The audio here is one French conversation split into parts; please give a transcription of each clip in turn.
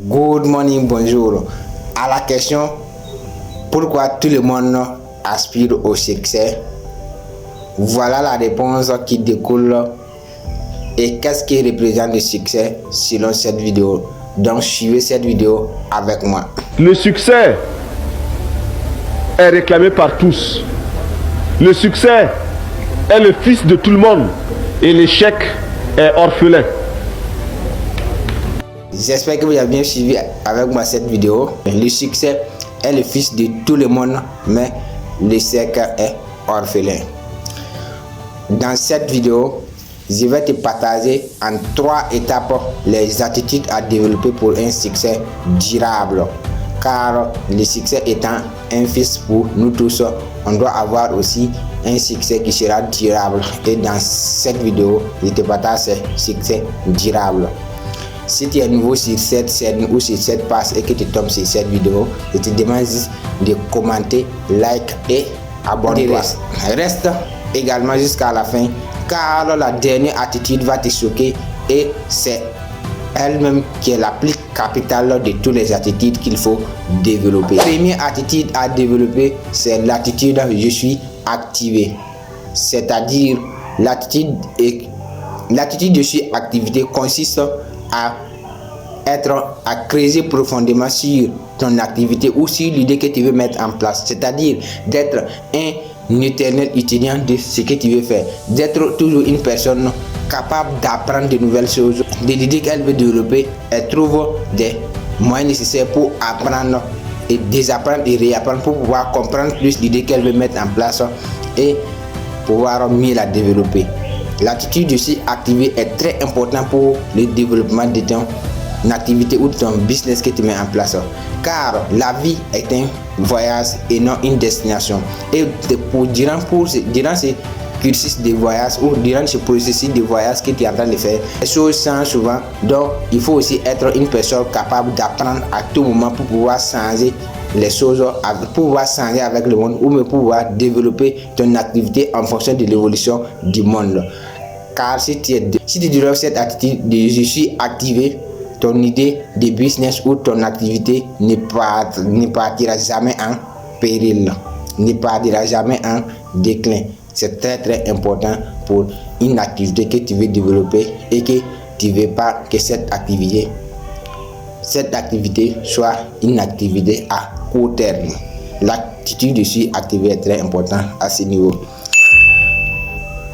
Good morning, bonjour. À la question pourquoi tout le monde aspire au succès, voilà la réponse qui découle. Et qu'est-ce qui représente le succès selon cette vidéo? Donc suivez cette vidéo avec moi. Le succès est réclamé par tous. Le succès est le fils de tout le monde et l'échec est orphelin. J'espère que vous avez bien suivi avec moi cette vidéo. Le succès est le fils de tout le monde, mais l'échec est orphelin. Dans cette vidéo, je vais te partager en 3 étapes les attitudes à développer pour un succès durable. Car le succès étant un fils pour nous tous, on doit avoir aussi un succès qui sera durable. Et dans cette vidéo, je te partage ce succès durable. Si tu es nouveau sur cette chaîne ou sur cette page et que tu tombes sur cette vidéo, je te demande juste de commenter, like et abonner-toi. Reste également jusqu'à la fin, car la dernière attitude va te choquer et c'est elle-même qui est la plus capitale de toutes les attitudes qu'il faut développer. La première attitude à développer, c'est l'attitude je suis activé. C'est-à-dire l'attitude je suis activité consiste à creuser profondément sur ton activité ou sur l'idée que tu veux mettre en place. C'est-à-dire d'être un éternel étudiant de ce que tu veux faire, d'être toujours une personne capable d'apprendre de nouvelles choses, de l'idée qu'elle veut développer. Elle trouve des moyens nécessaires pour apprendre et désapprendre et réapprendre pour pouvoir comprendre plus l'idée qu'elle veut mettre en place et pouvoir mieux la développer. L'attitude je suis activé est très important pour le développement de ton activité ou de ton business que tu mets en place, car la vie est un voyage et non une destination. Et durant ce cursus de voyage ou durant ce processus de voyage que tu es en train de faire, les choses changent souvent. Donc il faut aussi être une personne capable d'apprendre à tout moment pour pouvoir changer les choses, pour pouvoir changer avec le monde ou pour pouvoir développer ton activité en fonction de l'évolution du monde. Car si tu développes cette attitude de je suis activé, ton idée de business ou ton activité ne partira jamais en péril, ne partira jamais en déclin. C'est très très important pour une activité que tu veux développer et que tu ne veux pas que cette activité soit une activité à court terme. L'attitude je suis activé est très important à ce niveau.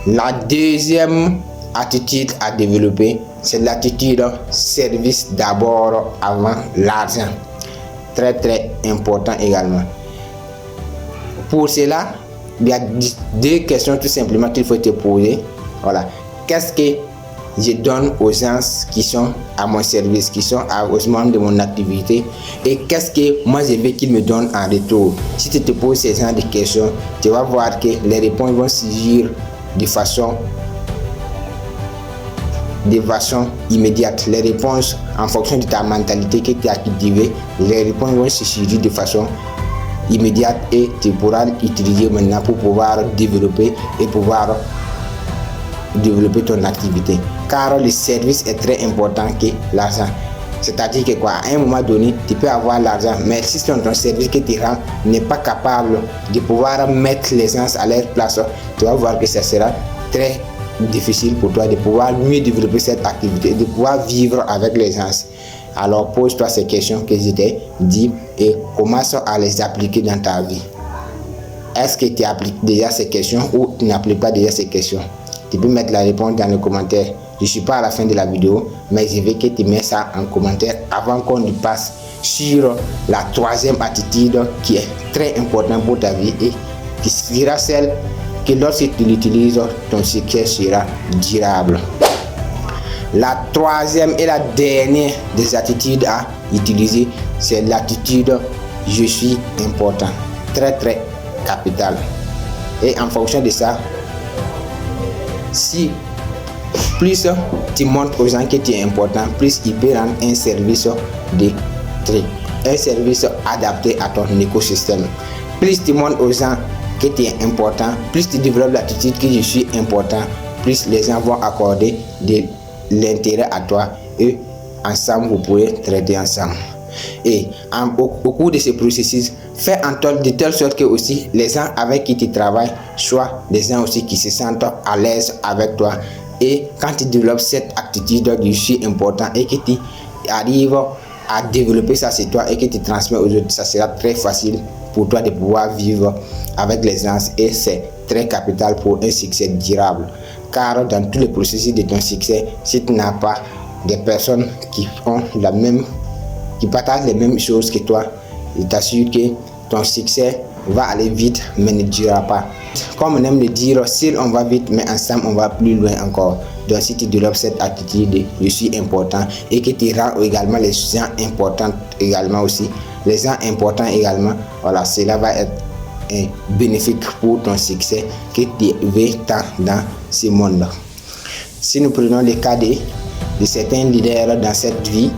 La deuxième attitude à développer, c'est l'attitude service d'abord avant l'argent. Très très important également. Pour cela, il y a 2 questions tout simplement qu'il faut te poser. Voilà. Qu'est-ce que je donne aux gens qui sont à mon service, qui sont aux membres de mon activité, et qu'est-ce que moi je veux qu'ils me donnent en retour? Si tu te poses ces genre de questions, tu vas voir que les réponses vont surgir de façon immédiate. Les réponses en fonction de ta mentalité que tu as cultivée, les réponses vont surgir de façon immédiate et tu pourras l'utiliser maintenant pour pouvoir développer ton activité. Car le service est très important que l'argent. C'est-à-dire que à un moment donné, tu peux avoir l'argent, mais si ton service que tu rends n'est pas capable de pouvoir mettre les gens à leur place, tu vas voir que ça sera très difficile pour toi de pouvoir mieux développer cette activité, de pouvoir vivre avec les gens. Alors pose-toi ces questions que je t'ai dit et commence à les appliquer dans ta vie. Est-ce que tu appliques déjà ces questions ou tu n'appliques pas déjà ces questions? Tu peux mettre la réponse dans les commentaires. Je ne suis pas à la fin de la vidéo, mais je veux que tu mettes ça en commentaire avant qu'on y passe sur la 3e attitude qui est très importante pour ta vie et qui sera celle que lorsque tu l'utilises, ton succès sera durable. La 3e et la dernière des attitudes à utiliser, c'est l'attitude je suis important. Très très capital. Et en fonction de ça, si plus tu montres aux gens que tu es important, plus ils peuvent rendre un service un service adapté à ton écosystème. Plus tu montres aux gens que tu es important, plus tu développes l'attitude que je suis important, plus les gens vont accorder de l'intérêt à toi et ensemble, vous pouvez traiter ensemble. Et au cours de ce processus, fais de telle sorte que aussi les gens avec qui tu travailles soient des gens aussi qui se sentent à l'aise avec toi. Et quand tu développes cette attitude de je suis important et que tu arrives à développer ça sur toi et que tu transmets aux autres, ça sera très facile pour toi de pouvoir vivre avec les gens et c'est très capital pour un succès durable. Car dans tous les processus de ton succès, si tu n'as pas des personnes qui partagent les mêmes choses que toi, je t'assure que ton succès va aller vite mais ne durera pas. Comme on aime le dire, seul on va vite mais ensemble on va plus loin encore. Donc si tu développes cette attitude de je suis important et que tu rends également les gens importants également aussi, les gens importants également, voilà, cela va être bénéfique pour ton succès que tu veux tant dans ce monde. Si nous prenons le cas de certains leaders dans cette vie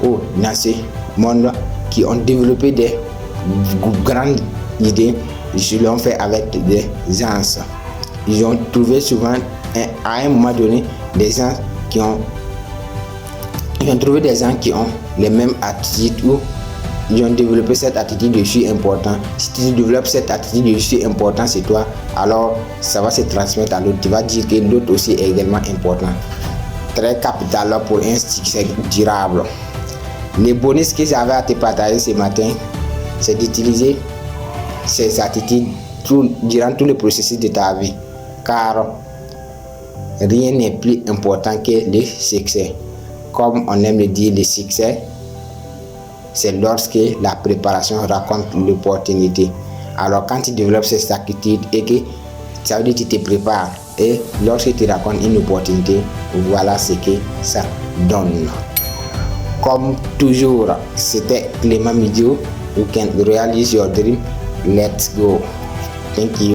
ou dans ce monde qui ont développé des grandes idées, ils l'ont fait avec des gens. Ils ont trouvé souvent à un moment donné des gens qui ont les mêmes attitudes ou ils ont développé cette attitude de je suis important. Si tu développes cette attitude de je suis important, c'est toi, alors ça va se transmettre à l'autre. Tu vas dire que l'autre aussi est également important. Très capital pour un succès durable. Les bonus que j'avais à te partager ce matin, c'est d'utiliser ces attitudes durant tout le processus de ta vie. Car rien n'est plus important que le succès. Comme on aime le dire, le succès, c'est lorsque la préparation raconte l'opportunité. Alors quand tu développes cette attitude et que ça veut dire que tu te prépares et lorsque tu racontes une opportunité, voilà ce que ça donne. Comme toujours, c'était Clément Midio. You can realize your dream. Let's go. Thank you.